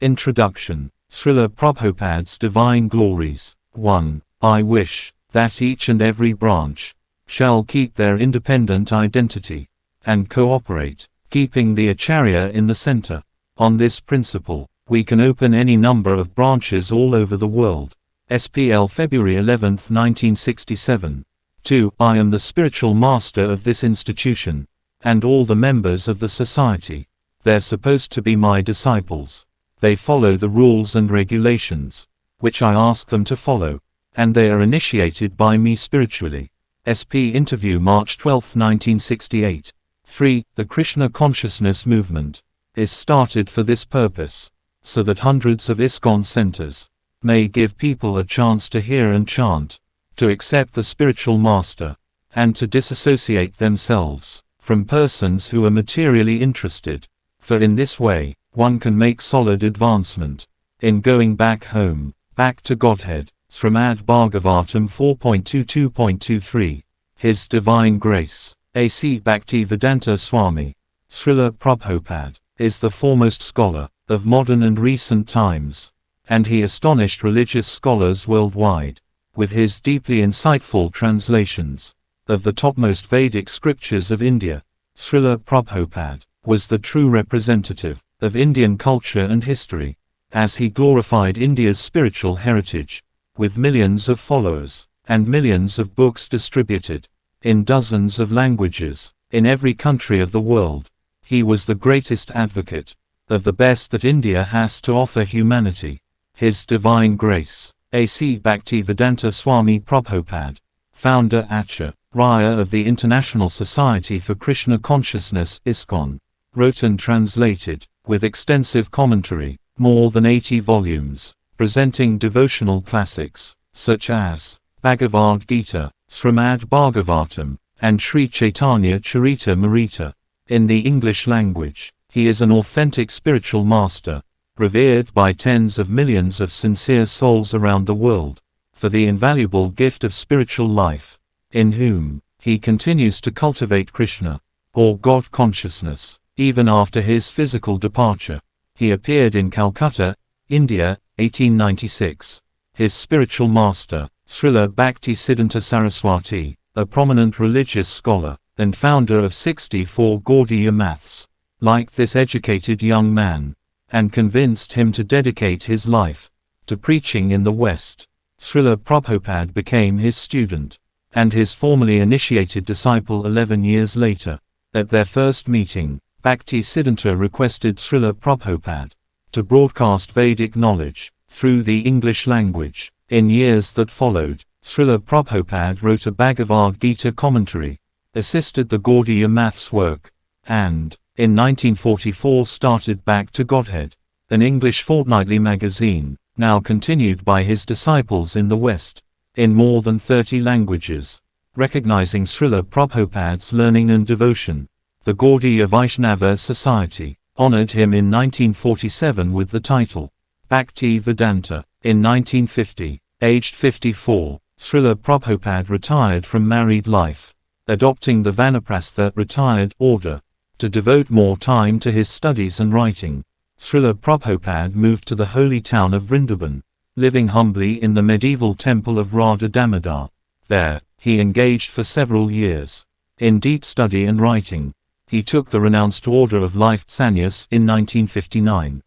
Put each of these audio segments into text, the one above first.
Introduction. Srila Prabhupada's Divine Glories. 1. I wish that each and every branch shall keep their independent identity and cooperate, keeping the Acharya in the center. On this principle, we can open any number of branches all over the world. SPL February 11, 1967. 2. I am the spiritual master of this institution, and all the members of the society. They're supposed to be my disciples. They follow the rules and regulations, which I ask them to follow, and they are initiated by me spiritually. SP Interview March 12, 1968. 3. The Krishna Consciousness Movement is started for this purpose, so that hundreds of ISKCON centers may give people a chance to hear and chant, to accept the spiritual master, and to disassociate themselves from persons who are materially interested, for in this way, one can make solid advancement in going back home, back to Godhead. Srimad Bhagavatam 4.22.23. His Divine Grace, A.C. Bhaktivedanta Swami, Srila Prabhupada, is the foremost scholar of modern and recent times, and he astonished religious scholars worldwide with his deeply insightful translations of the topmost Vedic scriptures of India. Srila Prabhupada was the true representative of Indian culture and history, as he glorified India's spiritual heritage, with millions of followers, and millions of books distributed in dozens of languages, in every country of the world. He was the greatest advocate of the best that India has to offer humanity. His Divine Grace, A.C. Bhaktivedanta Swami Prabhupada, founder-acharya of the International Society for Krishna Consciousness ISKCON, wrote and translated, with extensive commentary, more than 80 volumes, presenting devotional classics, such as Bhagavad Gita, Srimad Bhagavatam, and Sri Chaitanya Charitamrita. In the English language, he is an authentic spiritual master, revered by tens of millions of sincere souls around the world, for the invaluable gift of spiritual life, in whom he continues to cultivate Krishna, or God consciousness, even after his physical departure. He appeared in Calcutta, India, 1896. His spiritual master, Srila Bhaktisiddhanta Saraswati, a prominent religious scholar, and founder of 64 Gaudiya maths, liked this educated young man, and convinced him to dedicate his life to preaching in the West. Srila Prabhupada became his student, and his formally initiated disciple 11 years later. At their first meeting, Bhaktisiddhanta requested Srila Prabhupada to broadcast Vedic knowledge through the English language. In years that followed, Srila Prabhupada wrote a Bhagavad Gita commentary, assisted the Gaudiya maths work, and, in 1944 started Back to Godhead, an English fortnightly magazine, now continued by his disciples in the West, in more than 30 languages. Recognizing Srila Prabhupada's learning and devotion, the Gaudiya Vaishnava Society honored him in 1947 with the title Bhaktivedanta. In 1950, aged 54, Srila Prabhupada retired from married life, adopting the Vanaprastha retired order to devote more time to his studies and writing. Srila Prabhupada moved to the holy town of Vrindavan, living humbly in the medieval temple of Radha Damodar. There, he engaged for several years in deep study and writing. He took the renounced order of life sannyas in 1959.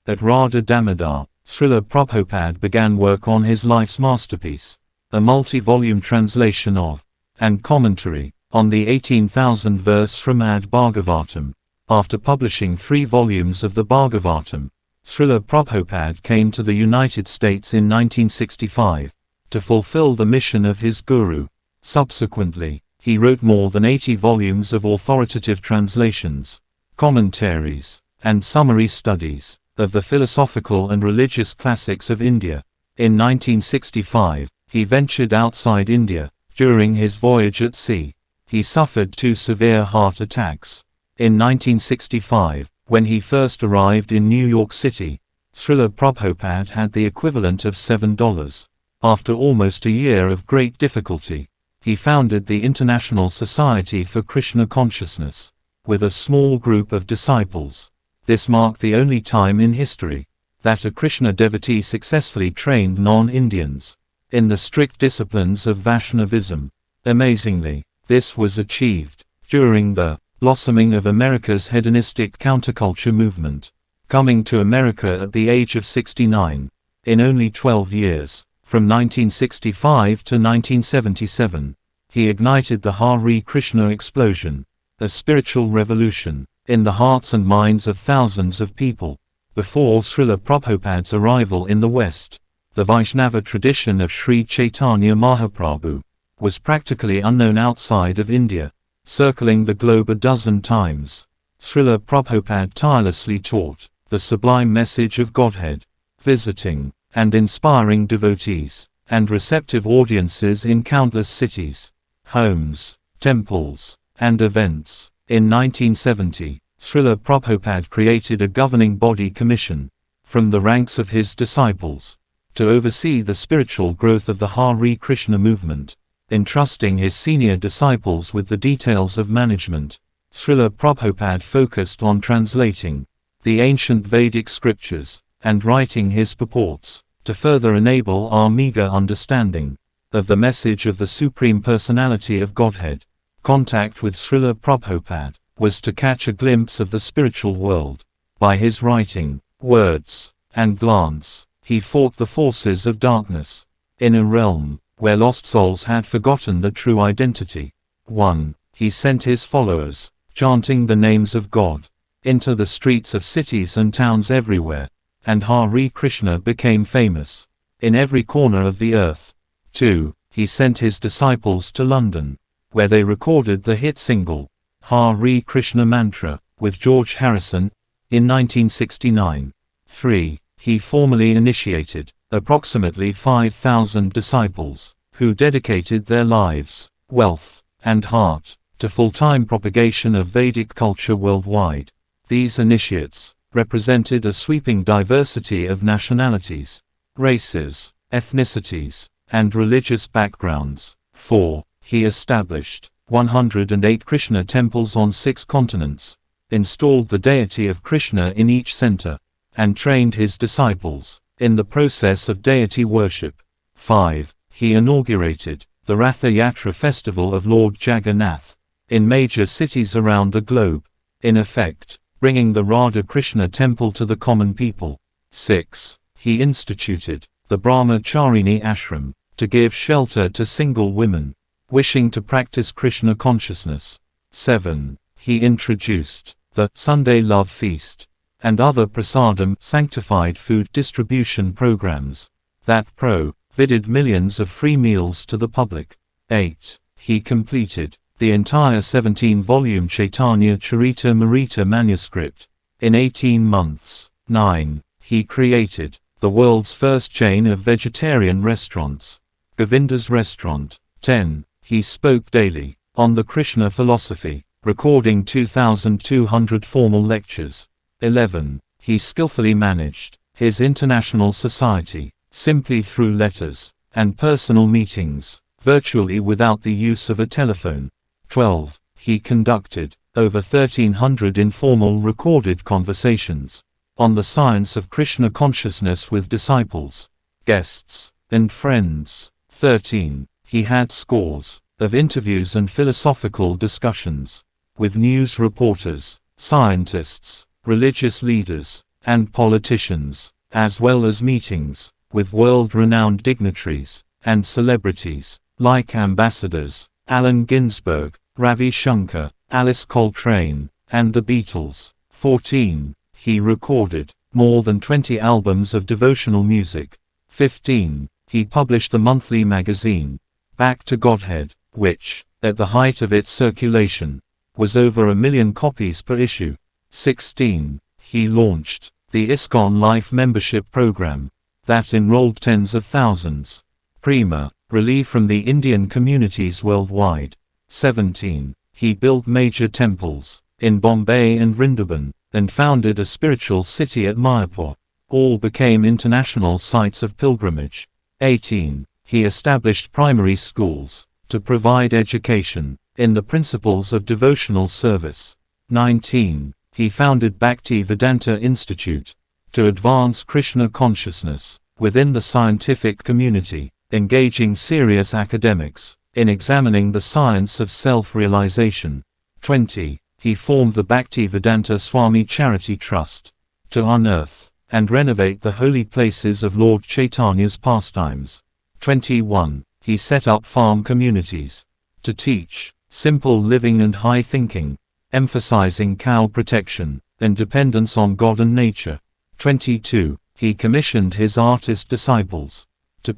At Radha Damodar, Srila Prabhupada began work on his life's masterpiece, a multi-volume translation of, and commentary, on the 18,000-verse Srimad Bhagavatam. After publishing 3 volumes of the Bhagavatam, Srila Prabhupada came to the United States in 1965, to fulfill the mission of his guru. Subsequently, he wrote more than 80 volumes of authoritative translations, commentaries, and summary studies of the philosophical and religious classics of India. In 1965, he ventured outside India. During his voyage at sea, he suffered 2 severe heart attacks. In 1965, when he first arrived in New York City, Srila Prabhupada had the equivalent of $7. After almost a year of great difficulty, he founded the International Society for Krishna Consciousness, with a small group of disciples. This marked the only time in history that a Krishna devotee successfully trained non-Indians in the strict disciplines of Vaishnavism. Amazingly, this was achieved during the blossoming of America's hedonistic counterculture movement. Coming to America at the age of 69, in only 12 years, from 1965 to 1977, he ignited the Hare Krishna explosion, a spiritual revolution, in the hearts and minds of thousands of people. Before Srila Prabhupada's arrival in the West, the Vaishnava tradition of Sri Chaitanya Mahaprabhu was practically unknown outside of India. Circling the globe a dozen times, Srila Prabhupada tirelessly taught the sublime message of Godhead, visiting and inspiring devotees and receptive audiences in countless cities, homes, temples, and events. In 1970, Srila Prabhupada created a governing body commission from the ranks of his disciples to oversee the spiritual growth of the Hare Krishna movement, entrusting his senior disciples with the details of management. Srila Prabhupada focused on translating the ancient Vedic scriptures and writing his purports to further enable our meager understanding of the message of the Supreme Personality of Godhead. Contact with Srila Prabhupada was to catch a glimpse of the spiritual world. By his writing, words, and glance, he fought the forces of darkness in a realm where lost souls had forgotten the true identity. 1. He sent his followers, chanting the names of God, into the streets of cities and towns everywhere, and Hare Krishna became famous in every corner of the earth. 2. He sent his disciples to London, where they recorded the hit single, Hare Krishna Mantra, with George Harrison, in 1969. 3. He formally initiated approximately 5,000 disciples, who dedicated their lives, wealth, and heart to full-time propagation of Vedic culture worldwide. These initiates represented a sweeping diversity of nationalities, races, ethnicities, and religious backgrounds. 4. He established 108 Krishna temples on 6 continents, installed the deity of Krishna in each center, and trained his disciples in the process of deity worship. 5. He inaugurated the Ratha Yatra festival of Lord Jagannath in major cities around the globe, in effect, bringing the Radha Krishna temple to the common people. 6. He instituted the Brahmacharini ashram to give shelter to single women wishing to practice Krishna consciousness. 7. He introduced the Sunday Love Feast and other prasadam sanctified food distribution programs that provided millions of free meals to the public. 8. He completed the entire 17-volume Chaitanya Charitamrita manuscript in 18 months. 9. He created the world's first chain of vegetarian restaurants, Govinda's Restaurant. 10. He spoke daily on the Krishna philosophy, recording 2,200 formal lectures. 11. He skillfully managed his international society, simply through letters and personal meetings, virtually without the use of a telephone. 12. He conducted over 1,300 informal recorded conversations on the science of Krishna consciousness with disciples, guests, and friends. 13. He had scores of interviews and philosophical discussions with news reporters, scientists, religious leaders, and politicians, as well as meetings with world-renowned dignitaries and celebrities, like ambassadors Allen Ginsberg, Ravi Shankar, Alice Coltrane, and the Beatles. 14. He recorded more than 20 albums of devotional music. 15. He published the monthly magazine, Back to Godhead, which, at the height of its circulation, was over 1 million copies per issue. 16. He launched the ISKCON Life membership program that enrolled tens of thousands. Prima, relief from the Indian communities worldwide. 17. He built major temples in Bombay and Vrindavan, and founded a spiritual city at Mayapur. All became international sites of pilgrimage. 18. He established primary schools to provide education in the principles of devotional service. 19. He founded Bhakti Vedanta Institute to advance Krishna consciousness within the scientific community, engaging serious academics in examining the science of self-realization. 20. He formed the Bhaktivedanta Swami Charity Trust to unearth and renovate the holy places of Lord Chaitanya's pastimes. 21. He set up farm communities to teach simple living and high thinking, emphasizing cow protection and dependence on God and nature. 22. He commissioned his artist disciples to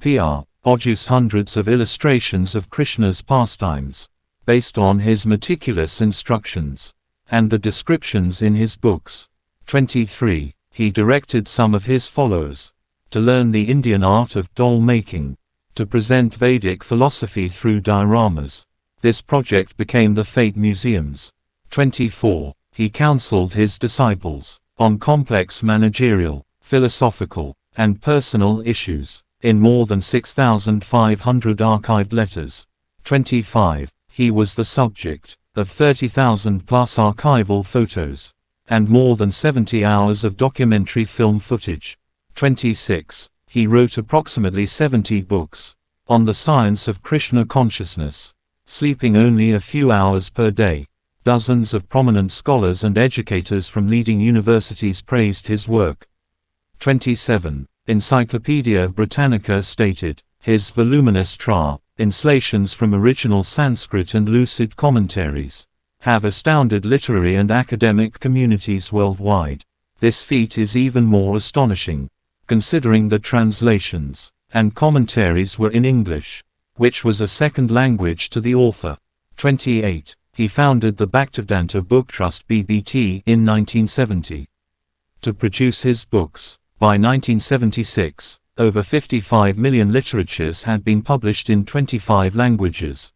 produce hundreds of illustrations of Krishna's pastimes, based on his meticulous instructions and the descriptions in his books. 23. He directed some of his followers to learn the Indian art of doll making, to present Vedic philosophy through dioramas. This project became the Fate Museums. 24. He counseled his disciples on complex managerial, philosophical, and personal issues in more than 6,500 archived letters. 25. He was the subject of 30,000 plus archival photos and more than 70 hours of documentary film footage. 26. He wrote approximately 70 books on the science of Krishna consciousness, sleeping only a few hours per day. Dozens of prominent scholars and educators from leading universities praised his work. 27. Encyclopedia Britannica stated, his voluminous translations from original Sanskrit and lucid commentaries have astounded literary and academic communities worldwide. This feat is even more astonishing, considering the translations and commentaries were in English, which was a second language to the author. 28. He founded the Bhaktivedanta Book Trust (BBT) in 1970 to produce his books. By 1976, over 55 million literatures had been published in 25 languages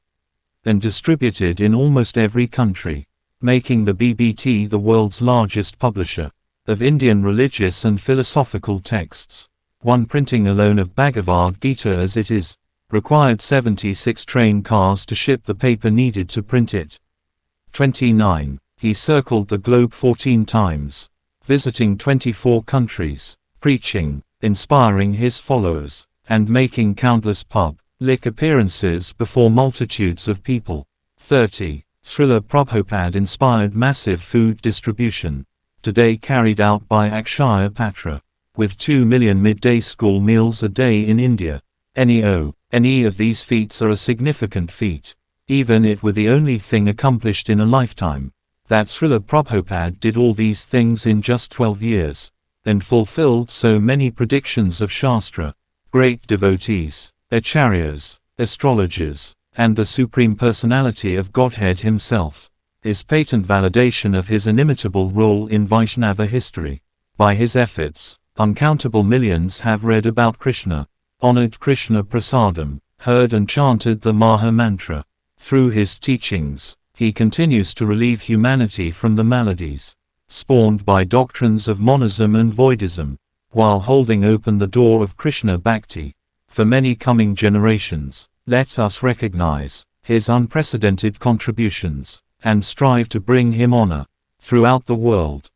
and distributed in almost every country, making the BBT the world's largest publisher of Indian religious and philosophical texts. One printing alone of Bhagavad Gita as it is required 76 train cars to ship the paper needed to print it. 29. He circled the globe 14 times, visiting 24 countries, preaching, inspiring his followers, and making countless public appearances before multitudes of people. 30. Srila Prabhupada inspired massive food distribution, today carried out by Akshaya Patra, with 2 million midday school meals a day in India. Any of these feats are a significant feat, even it were the only thing accomplished in a lifetime. That Srila Prabhupada did all these things in just 12 years, and fulfilled so many predictions of Shastra, great devotees, acharyas, astrologers, and the Supreme Personality of Godhead himself, is patent validation of his inimitable role in Vaishnava history. By his efforts, uncountable millions have read about Krishna, honored Krishna Prasadam, heard and chanted the Maha Mantra. Through his teachings, he continues to relieve humanity from the maladies spawned by doctrines of monism and voidism, while holding open the door of Krishna Bhakti for many coming generations. Let us recognize his unprecedented contributions and strive to bring him honor throughout the world.